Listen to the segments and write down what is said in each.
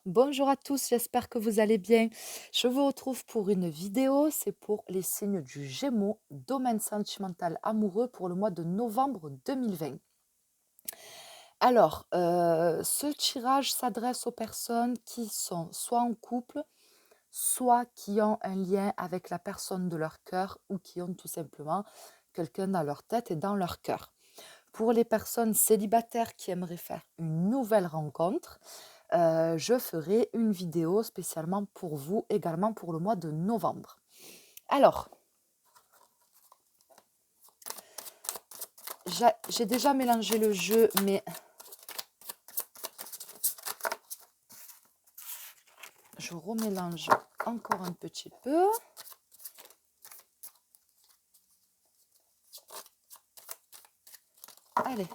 Bonjour à tous, j'espère que vous allez bien. Je vous retrouve pour une vidéo, c'est pour les signes du Gémeaux, domaine sentimental amoureux pour le mois de novembre 2020. Alors, ce tirage s'adresse aux personnes qui sont soit en couple, soit qui ont un lien avec la personne de leur cœur ou qui ont tout simplement quelqu'un dans leur tête et dans leur cœur. Pour les personnes célibataires qui aimeraient faire une nouvelle rencontre, je ferai une vidéo spécialement pour vous, également pour le mois de novembre. Alors, j'ai déjà mélangé le jeu, mais je remélange encore un petit peu. Allez.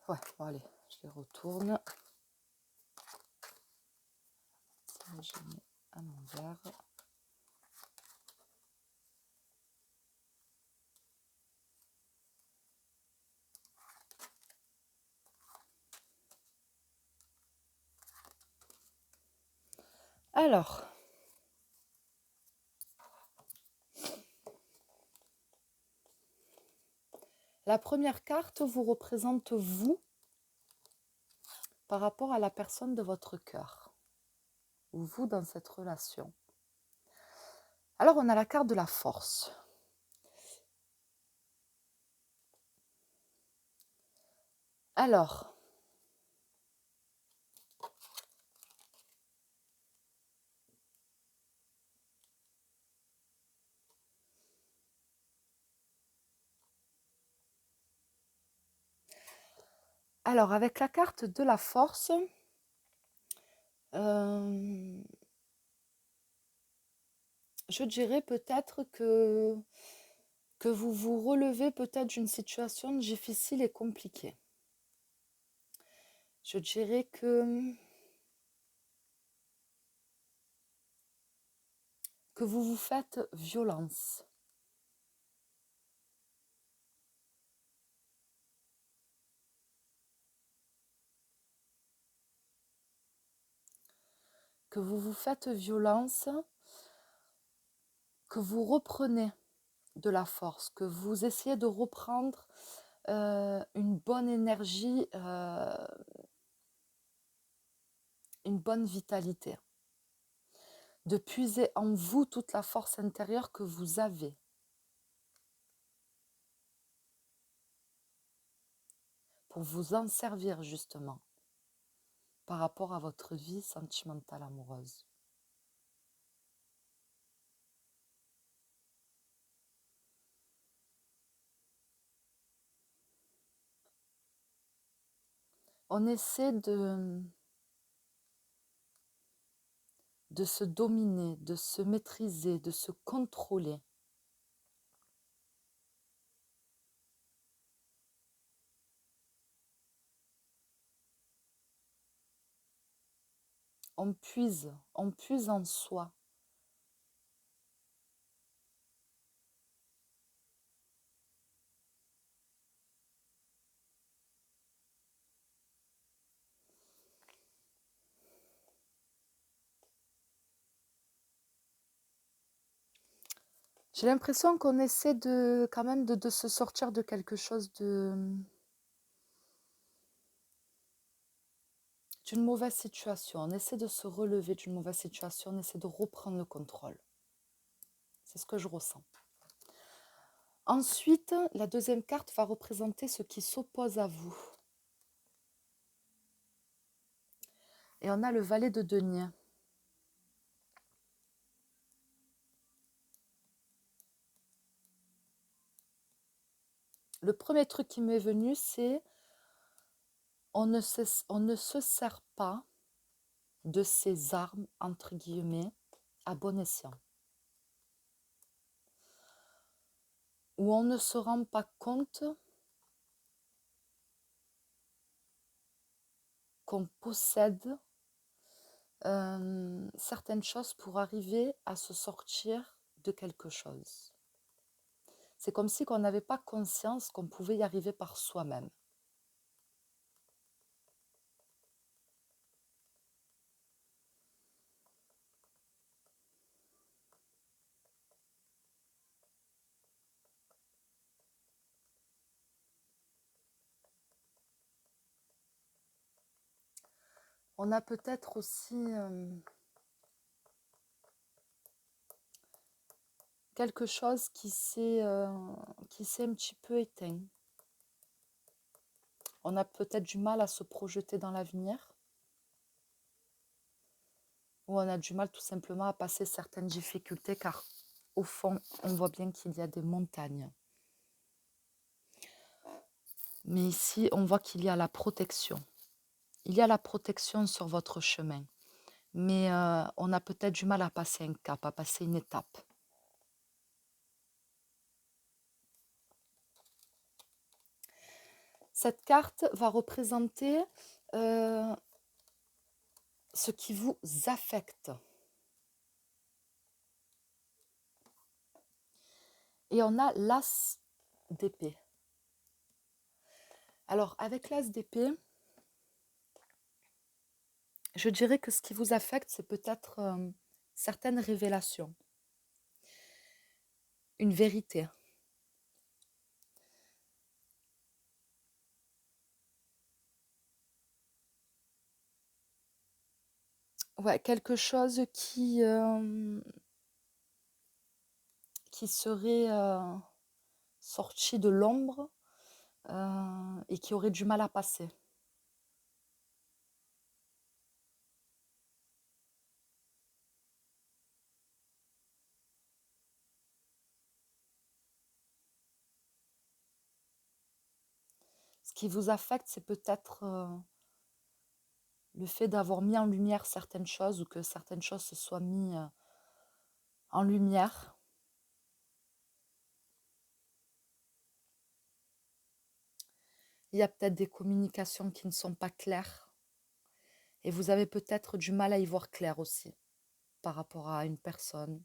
Ouais, bon allez, je les retourne. Ça, je mets à l'envers. Alors, la première carte vous représente vous par rapport à la personne de votre cœur, ou vous dans cette relation. Alors, on a la carte de la force. Alors, avec la carte de la force, je dirais peut-être que vous vous relevez peut-être d'une situation difficile et compliquée. Je dirais que vous vous faites violence. Que vous vous faites violence, que vous reprenez de la force, que vous essayez de reprendre une bonne énergie, une bonne vitalité, de puiser en vous toute la force intérieure que vous avez pour vous en servir justement par rapport à votre vie sentimentale amoureuse. On essaie de se dominer, de se maîtriser, de se contrôler. On puise en soi. J'ai l'impression qu'on essaie quand même de se sortir de quelque chose d'une mauvaise situation. On essaie de se relever d'une mauvaise situation, on essaie de reprendre le contrôle. C'est ce que je ressens. Ensuite, la deuxième carte va représenter ce qui s'oppose à vous. Et on a le valet de denier. Le premier truc qui m'est venu, c'est on ne se sert pas de ses armes, entre guillemets, à bon escient. Où on ne se rend pas compte qu'on possède certaines choses pour arriver à se sortir de quelque chose. C'est comme si on n'avait pas conscience qu'on pouvait y arriver par soi-même. On a peut-être aussi quelque chose qui s'est un petit peu éteint. On a peut-être du mal à se projeter dans l'avenir, ou on a du mal tout simplement à passer certaines difficultés, car au fond, on voit bien qu'il y a des montagnes. Mais ici, on voit qu'il y a la protection. Il y a la protection sur votre chemin, mais on a peut-être du mal à passer un cap, à passer une étape. Cette carte va représenter ce qui vous affecte. Et on a l'as d'épée. Alors, avec l'as d'épée, je dirais que ce qui vous affecte, c'est peut-être certaines révélations, une vérité. Ouais, quelque chose qui serait sorti de l'ombre et qui aurait du mal à passer. Ce qui vous affecte, c'est peut-être le fait d'avoir mis en lumière certaines choses, ou que certaines choses se soient mises en lumière. Il y a peut-être des communications qui ne sont pas claires. Et vous avez peut-être du mal à y voir clair aussi, par rapport à une personne,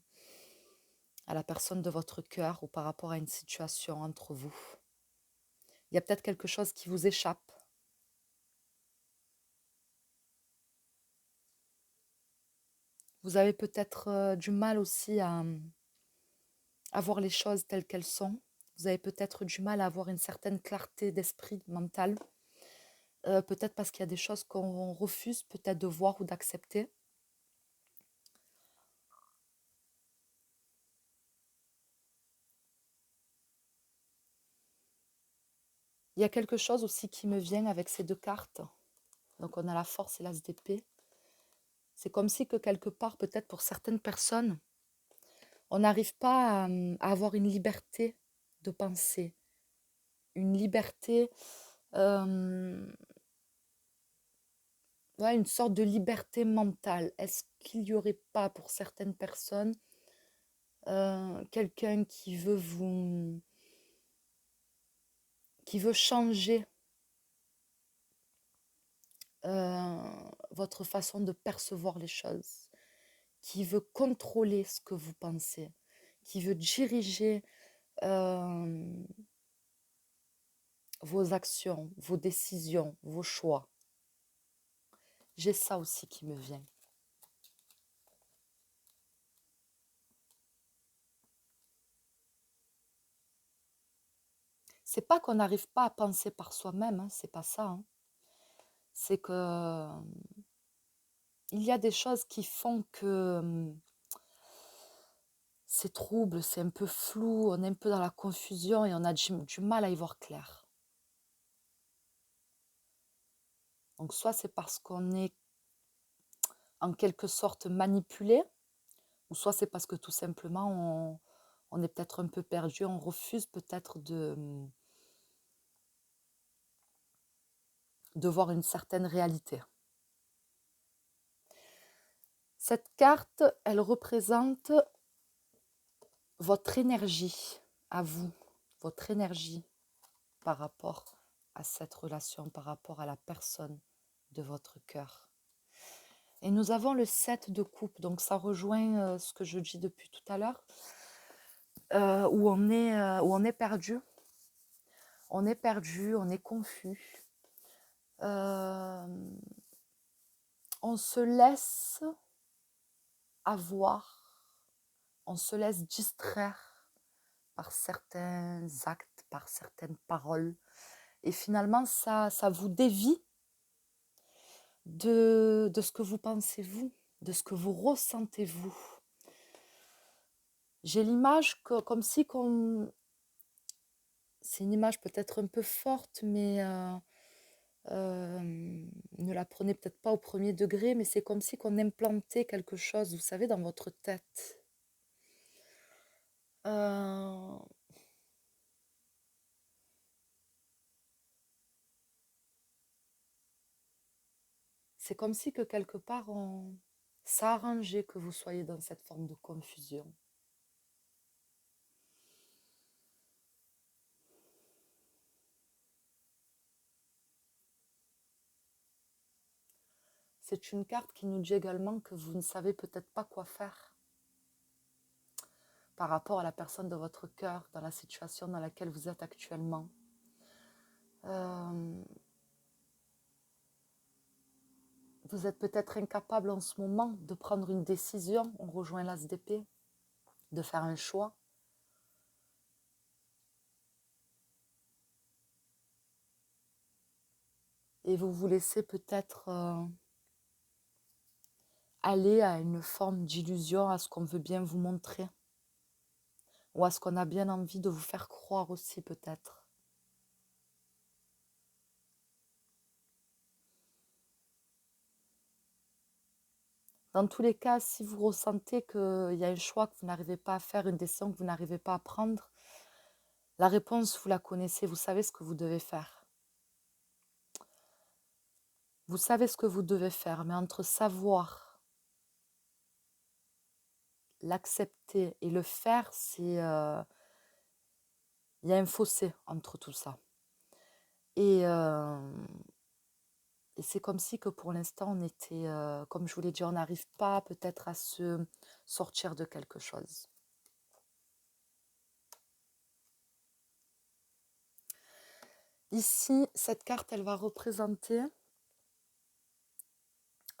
à la personne de votre cœur, ou par rapport à une situation entre vous. Il y a peut-être quelque chose qui vous échappe. Vous avez peut-être du mal aussi à voir les choses telles qu'elles sont. Vous avez peut-être du mal à avoir une certaine clarté d'esprit mental. Peut-être parce qu'il y a des choses qu'on refuse peut-être de voir ou d'accepter. Il y a quelque chose aussi qui me vient avec ces deux cartes. Donc on a la force et l'as d'épée. C'est comme si que quelque part, peut-être pour certaines personnes, on n'arrive pas à avoir une liberté de penser, une liberté, ouais, une sorte de liberté mentale. Est-ce qu'il n'y aurait pas pour certaines personnes quelqu'un qui veut changer votre façon de percevoir les choses, qui veut contrôler ce que vous pensez, qui veut diriger vos actions, vos décisions, vos choix. J'ai ça aussi qui me vient. C'est pas qu'on n'arrive pas à penser par soi-même, hein, c'est pas ça. Hein. C'est que il y a des choses qui font que c'est trouble, c'est un peu flou, on est un peu dans la confusion et on a du mal à y voir clair. Donc soit c'est parce qu'on est en quelque sorte manipulé, ou soit c'est parce que tout simplement on est peut-être un peu perdu, on refuse peut-être de voir une certaine réalité. Cette carte, elle représente votre énergie à vous, votre énergie par rapport à cette relation, par rapport à la personne de votre cœur. Et nous avons le 7 de coupe, donc ça rejoint ce que je dis depuis tout à l'heure. où on est perdu. On est perdu, on est confus. On se laisse avoir, on se laisse distraire par certains actes, par certaines paroles. Et finalement, ça vous dévie de ce que vous pensez vous, de ce que vous ressentez vous. J'ai l'image comme si qu'on... C'est une image peut-être un peu forte, mais ne la prenez peut-être pas au premier degré, mais c'est comme si qu'on implantait quelque chose, vous savez, dans votre tête. C'est comme si que quelque part, ça arrangeait que vous soyez dans cette forme de confusion. C'est une carte qui nous dit également que vous ne savez peut-être pas quoi faire par rapport à la personne de votre cœur, dans la situation dans laquelle vous êtes actuellement. Vous êtes peut-être incapable en ce moment de prendre une décision, on rejoint l'as d'épée, de faire un choix. Et vous vous laissez peut-être aller à une forme d'illusion, à ce qu'on veut bien vous montrer, ou à ce qu'on a bien envie de vous faire croire aussi peut-être. Dans tous les cas, si vous ressentez qu'il y a un choix que vous n'arrivez pas à faire, une décision que vous n'arrivez pas à prendre, la réponse, vous la connaissez, vous savez ce que vous devez faire. Vous savez ce que vous devez faire, mais entre savoir, l'accepter et le faire, il y a un fossé entre tout ça. Et c'est comme si que pour l'instant, on était, comme je vous l'ai dit, on n'arrive pas peut-être à se sortir de quelque chose. Ici, cette carte, elle va représenter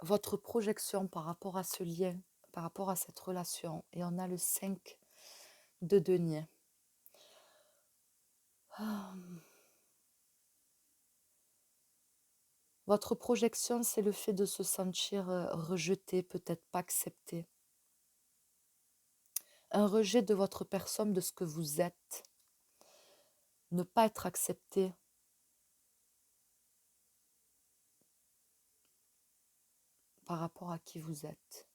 votre projection par rapport à ce lien, par rapport à cette relation. Et on a le 5 de denier. Votre projection, c'est le fait de se sentir rejeté, peut-être pas accepté. Un rejet de votre personne, de ce que vous êtes. Ne pas être accepté. Par rapport à qui vous êtes.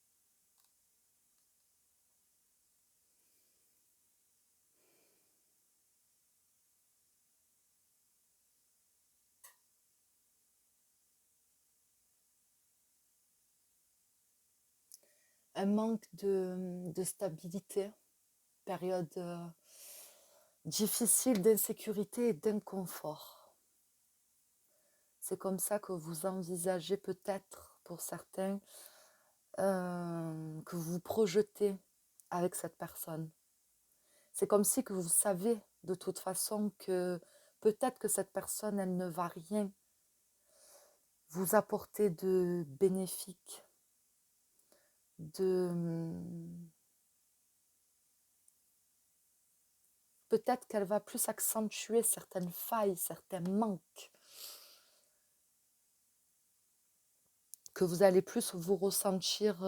Un manque de stabilité, période difficile d'insécurité et d'inconfort. C'est comme ça que vous envisagez peut-être, pour certains, que vous vous projetez avec cette personne. C'est comme si que vous savez de toute façon que peut-être que cette personne, elle ne va rien vous apporter de bénéfique, peut-être qu'elle va plus accentuer certaines failles, certains manques, que vous allez plus vous ressentir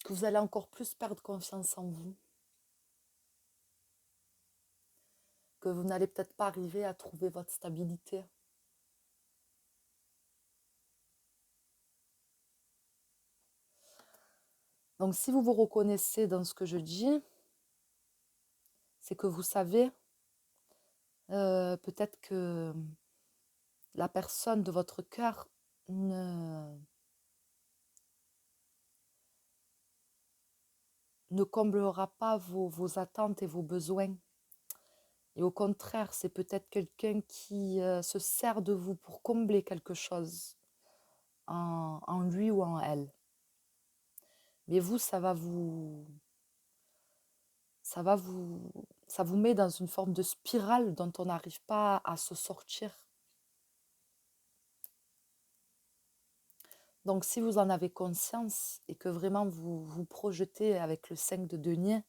que vous allez encore plus perdre confiance en vous, que vous n'allez peut-être pas arriver à trouver votre stabilité. Donc si vous vous reconnaissez dans ce que je dis, c'est que vous savez peut-être que la personne de votre cœur ne comblera pas vos attentes et vos besoins. Et au contraire, c'est peut-être quelqu'un qui se sert de vous pour combler quelque chose en lui ou en elle. Mais vous, ça vous met dans une forme de spirale dont on n'arrive pas à se sortir. Donc, si vous en avez conscience et que vraiment vous vous projetez avec le 5 de denier,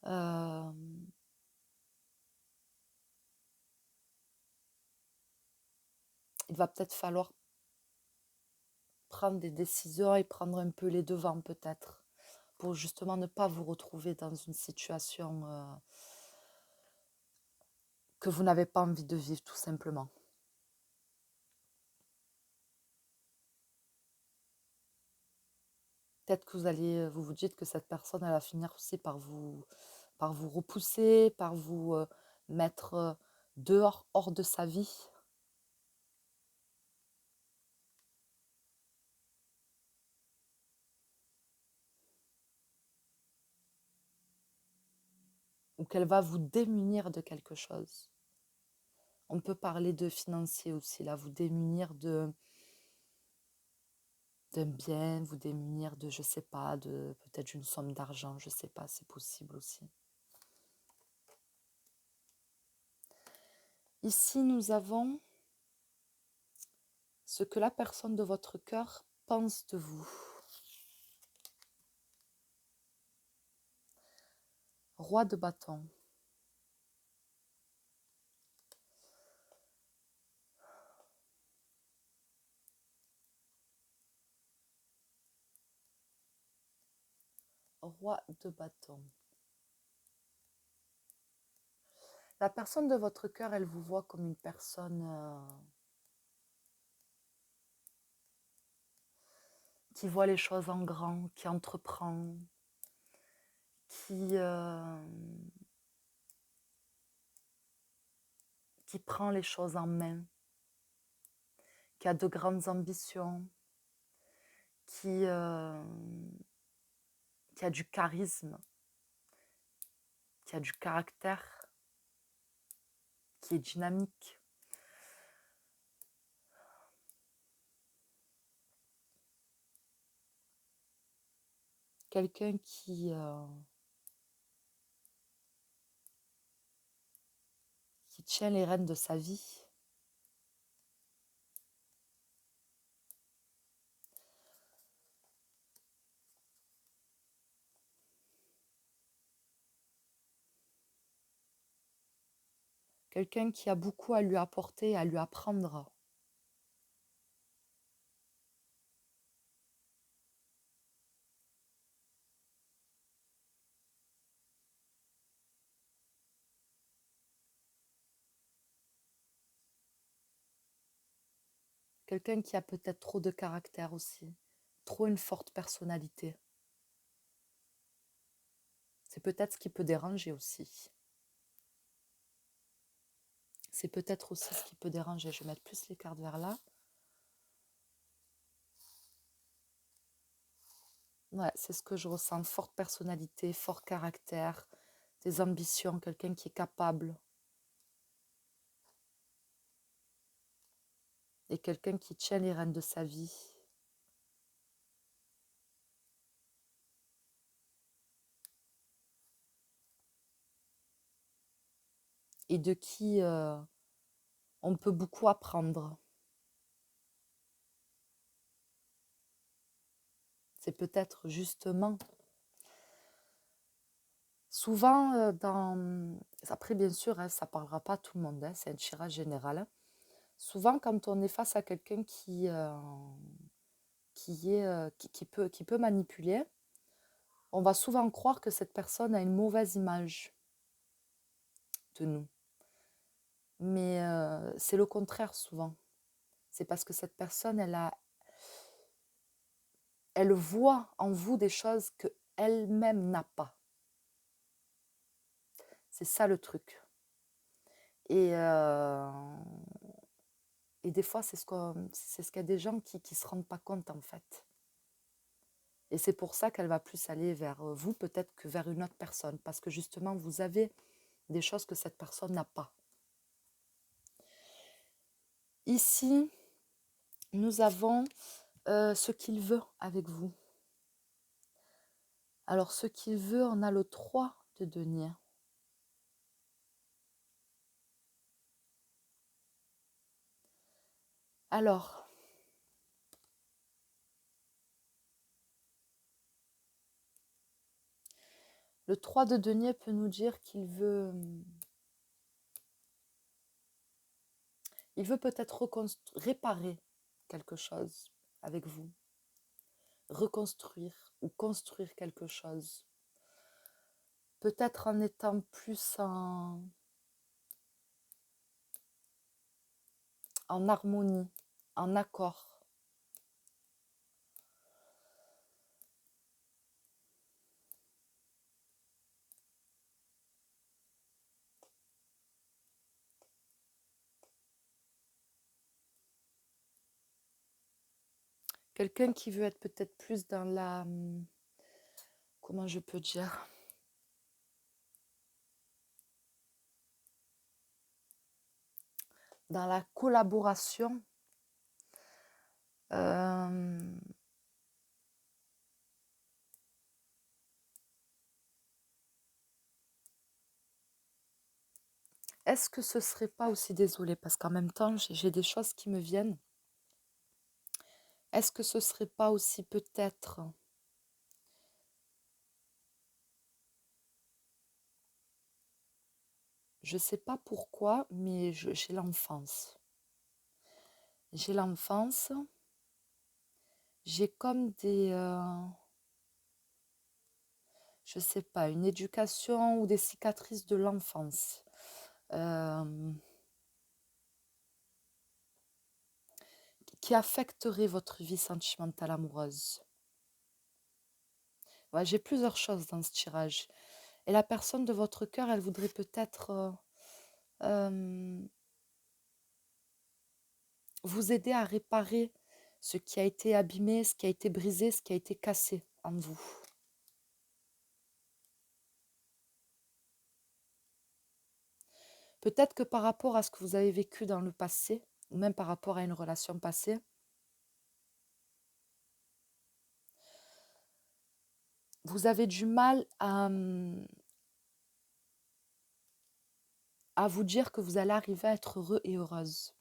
euh, il va peut-être falloir prendre des décisions et prendre un peu les devants peut-être pour justement ne pas vous retrouver dans une situation que vous n'avez pas envie de vivre tout simplement. Peut-être que vous vous dites que cette personne elle va finir aussi par vous repousser, par vous mettre dehors, hors de sa vie. Ou qu'elle va vous démunir de quelque chose. On peut parler de financier aussi, là, vous démunir d'un bien, vous démunir de, je sais pas, de peut-être une somme d'argent, je sais pas, c'est possible aussi. Ici, nous avons ce que la personne de votre cœur pense de vous. Roi de bâton. Roi de bâton. La personne de votre cœur, elle vous voit comme une personne qui voit les choses en grand, qui entreprend, qui prend les choses en main, qui a de grandes ambitions, qui a du charisme, qui a du caractère, qui est dynamique. Quelqu'un qui tient les rênes de sa vie. Quelqu'un qui a beaucoup à lui apporter, à lui apprendre. Quelqu'un qui a peut-être trop de caractère aussi, trop une forte personnalité. C'est peut-être ce qui peut déranger aussi. C'est peut-être aussi ce qui peut déranger. Je vais mettre plus les cartes vers là. Ouais, c'est ce que je ressens. Forte personnalité, fort caractère, des ambitions, quelqu'un qui est capable. Et quelqu'un qui tient les rênes de sa vie. Et de qui on peut beaucoup apprendre. C'est peut-être justement souvent après bien sûr hein, ça ne parlera pas à tout le monde, hein, c'est un tirage général. Souvent quand on est face à quelqu'un qui peut manipuler, on va souvent croire que cette personne a une mauvaise image de nous. Mais c'est le contraire souvent. C'est parce que cette personne, elle voit en vous des choses qu'elle-même n'a pas. C'est ça le truc. Et des fois, c'est ce qu'il y a des gens qui ne se rendent pas compte en fait. Et c'est pour ça qu'elle va plus aller vers vous peut-être que vers une autre personne. Parce que justement, vous avez des choses que cette personne n'a pas. Ici, nous avons ce qu'il veut avec vous. Alors, ce qu'il veut, on a le 3 de denier. Alors, le 3 de denier peut nous dire qu'il veut peut-être réparer quelque chose avec vous, reconstruire ou construire quelque chose. Peut-être en étant plus en harmonie, en accord. Quelqu'un qui veut être peut-être plus dans la... Comment je peux dire? Dans la collaboration. Est-ce que ce serait pas aussi, désolée, parce qu'en même temps, j'ai des choses qui me viennent. Est-ce que ce serait pas aussi peut-être... Je sais pas pourquoi, mais j'ai l'enfance. J'ai l'enfance. J'ai comme des... je sais pas, une éducation ou des cicatrices de l'enfance. Qui affecterait votre vie sentimentale amoureuse. Ouais, j'ai plusieurs choses dans ce tirage. Et la personne de votre cœur, elle voudrait peut-être vous aider à réparer ce qui a été abîmé, ce qui a été brisé, ce qui a été cassé en vous. Peut-être que par rapport à ce que vous avez vécu dans le passé, ou même par rapport à une relation passée, vous avez du mal à vous dire que vous allez arriver à être heureux et heureuse.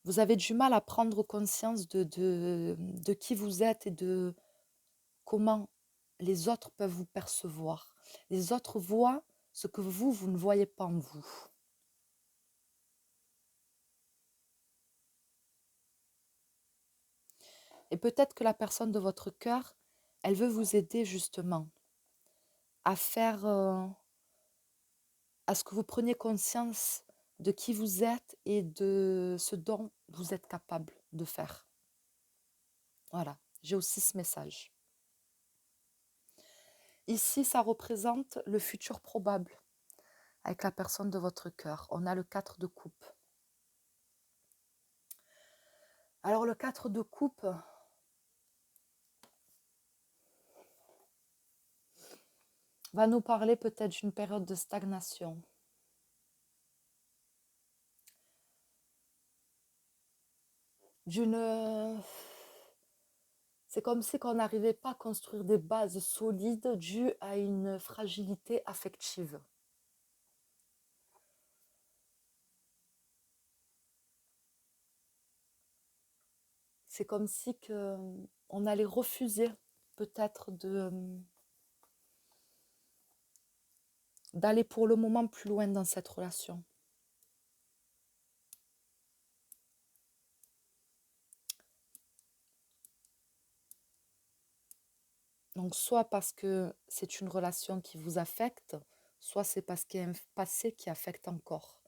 Vous avez du mal à prendre conscience de qui vous êtes et de comment les autres peuvent vous percevoir. Les autres voient ce que vous ne voyez pas en vous. Et peut-être que la personne de votre cœur, elle veut vous aider justement à faire, à ce que vous preniez conscience de qui vous êtes et de ce dont vous êtes capable de faire. Voilà, j'ai aussi ce message. Ici, ça représente le futur probable avec la personne de votre cœur. On a le 4 de coupe. Alors le 4 de coupe, va nous parler peut-être d'une période de stagnation. C'est comme si on n'arrivait pas à construire des bases solides dues à une fragilité affective. C'est comme si on allait refuser peut-être d'aller pour le moment plus loin dans cette relation. Donc soit parce que c'est une relation qui vous affecte, soit c'est parce qu'il y a un passé qui affecte encore.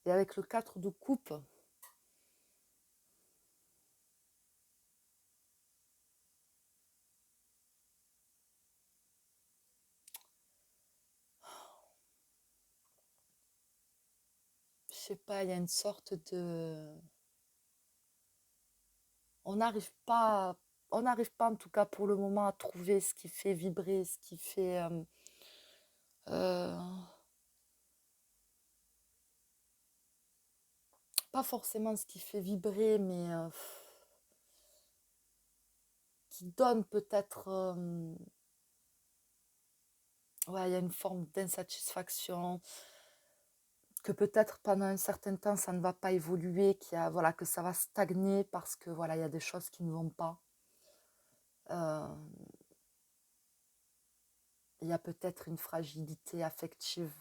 Et avec le 4 de coupe, je sais pas, il y a une sorte de... On n'arrive pas en tout cas pour le moment à trouver ce qui fait vibrer, ce qui fait... pas forcément ce qui fait vibrer, mais qui donne peut-être... ouais, il y a une forme d'insatisfaction, que peut-être pendant un certain temps, ça ne va pas évoluer, voilà, que ça va stagner parce que voilà, il y a des choses qui ne vont pas. Euh, il y a peut-être une fragilité affective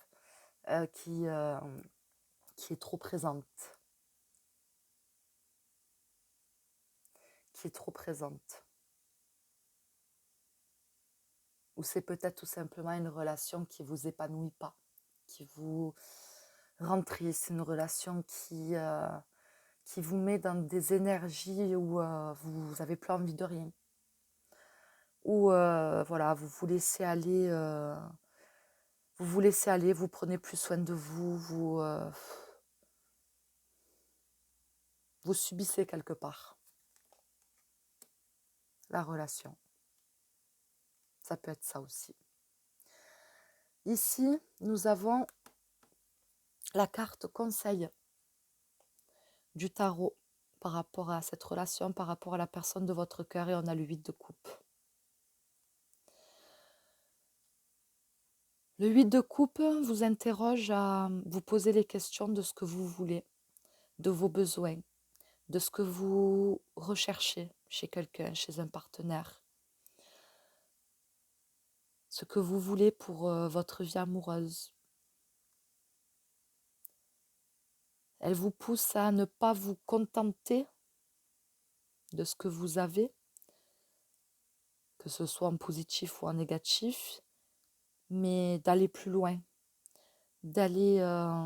qui est trop présente. Qui est trop présente. Ou c'est peut-être tout simplement une relation qui ne vous épanouit pas, qui vous rend triste, une relation qui vous met dans des énergies où vous n'avez plus envie de rien. Ou voilà, vous laissez aller, vous prenez plus soin de vous, vous subissez quelque part la relation. Ça peut être ça aussi. Ici, nous avons la carte conseil du tarot par rapport à cette relation, par rapport à la personne de votre cœur, et on a le 8 de coupe. Le 8 de coupe vous interroge à vous poser les questions de ce que vous voulez, de vos besoins, de ce que vous recherchez chez quelqu'un, chez un partenaire, ce que vous voulez pour votre vie amoureuse. Elle vous pousse à ne pas vous contenter de ce que vous avez, que ce soit en positif ou en négatif, mais d'aller plus loin, d'aller à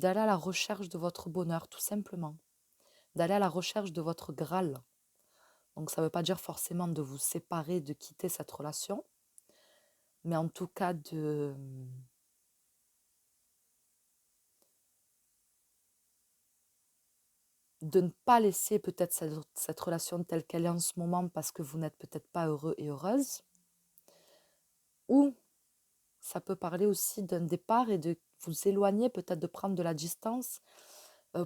la recherche de votre bonheur, tout simplement, d'aller à la recherche de votre Graal. Donc ça ne veut pas dire forcément de vous séparer, de quitter cette relation, mais en tout cas de ne pas laisser peut-être cette relation telle qu'elle est en ce moment parce que vous n'êtes peut-être pas heureux et heureuse. Ou ça peut parler aussi d'un départ et de vous éloigner, peut-être de prendre de la distance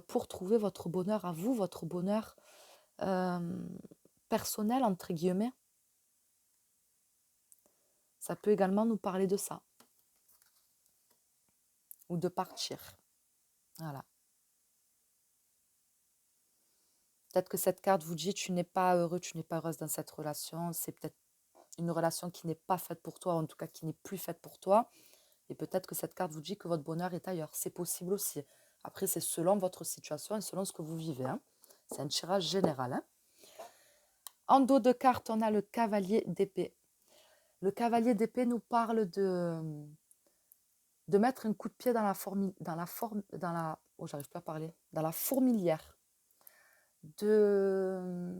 pour trouver votre bonheur à vous, votre bonheur personnel, entre guillemets. Ça peut également nous parler de ça. Ou de partir. Voilà. Peut-être que cette carte vous dit tu n'es pas heureux, tu n'es pas heureuse dans cette relation. C'est peut-être une relation qui n'est pas faite pour toi, ou en tout cas qui n'est plus faite pour toi. Et peut-être que cette carte vous dit que votre bonheur est ailleurs. C'est possible aussi. Après, c'est selon votre situation et selon ce que vous vivez. Hein. C'est un tirage général. Hein. En dos de carte, on a le cavalier d'épée. Le cavalier d'épée nous parle de mettre un coup de pied dans la fourmilière. De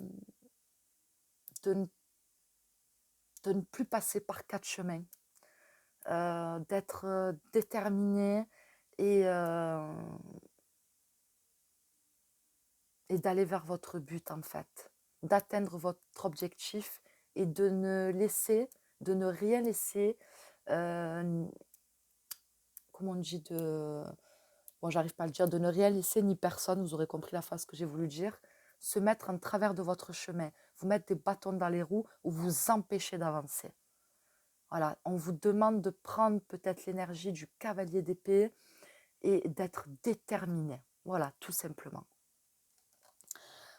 ne plus passer par 4 chemins. D'être déterminé et d'aller vers votre but en fait, d'atteindre votre objectif et de ne rien laisser, comment on dit, j'arrive pas à le dire, de ne rien laisser ni personne, vous aurez compris la phrase que j'ai voulu dire, se mettre en travers de votre chemin, vous mettre des bâtons dans les roues ou vous empêcher d'avancer. Voilà, on vous demande de prendre peut-être l'énergie du cavalier d'épée et d'être déterminé. Voilà, tout simplement.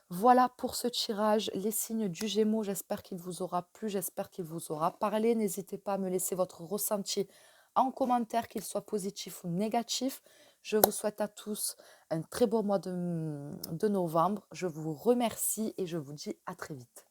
Voilà pour ce tirage, les signes du Gémeaux. J'espère qu'il vous aura plu, j'espère qu'il vous aura parlé. N'hésitez pas à me laisser votre ressenti en commentaire, qu'il soit positif ou négatif. Je vous souhaite à tous un très beau mois de novembre. Je vous remercie et je vous dis à très vite.